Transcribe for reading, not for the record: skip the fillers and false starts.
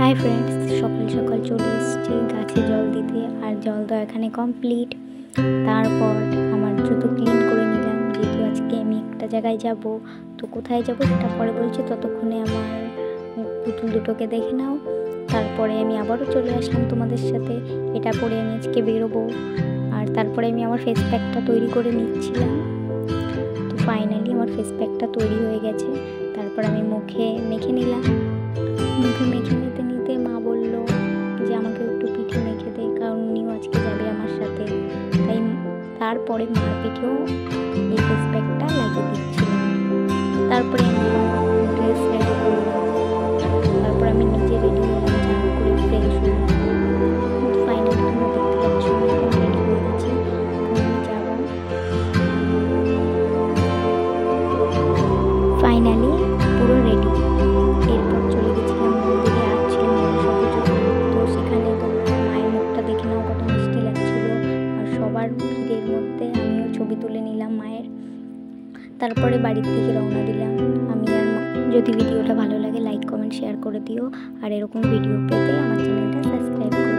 Hi friends, সকাল সকাল চলে এসেছি গাছে জল দিতে। আর জল দেওয়া এখানে কমপ্লিট। তারপর আমার জুতো ক্লিন করে নিলাম, যেহেতু আজকে আমি একটা জায়গায় যাব। তো কোথায় যাব সেটা পরে বলছি, ততক্ষণে আমার পুতুল দুটোকে দেখে নাও। তারপরে আমি আবারও চলে আসলাম তোমাদের সাথে। এটা পরে আমি আজকে বেরোবো। আর তারপরে আমি আমার ফেস প্যাকটা তৈরি করে নিচ্ছিলাম। তো ফাইনালি আমার ফেস প্যাকটা তৈরি হয়ে গেছে। তারপর আমি মুখে মেখে নিলাম। মুখে মেখে নিতে নিতে মা বলল যে আমাকে একটু পিঠে মেখে দে, কারণ উনিও আজকে যাবে আমার সাথে। তাই তারপরে মার পিঠেও এই ফেস প্যাকটা লাগিয়ে দিচ্ছিলাম। তারপরে আমি ড্রেস রেডি করলাম। তারপর আমি নিজে রেডি হলাম, চান করে ফ্রেশ হলাম। ফাইনালি তোমরা দেখতে পাচ্ছ আমি এখন রেডি হয়ে গেছি, আমি যাবো। ফাইনালি পুরো রেডি। এরপর চলে গেছিলাম মন্দিরে, আসছিল মনসা পুজো। তো সেখানে তোমরা মায়ের মুখটা দেখে নাও, কত মিষ্টি লাগছিল। আর সবার ভিড়ের মধ্যে আমিও ছবি তুলে নিলাম মায়ের। তারপরে বাড়ির দিকে রওনা দিলাম আমি আর মা। যদি ভিডিওটা ভালো লাগে লাইক কমেন্ট শেয়ার করে দিও। আর এরকম ভিডিও পেতে আমার চ্যানেলটা সাবস্ক্রাইব করো।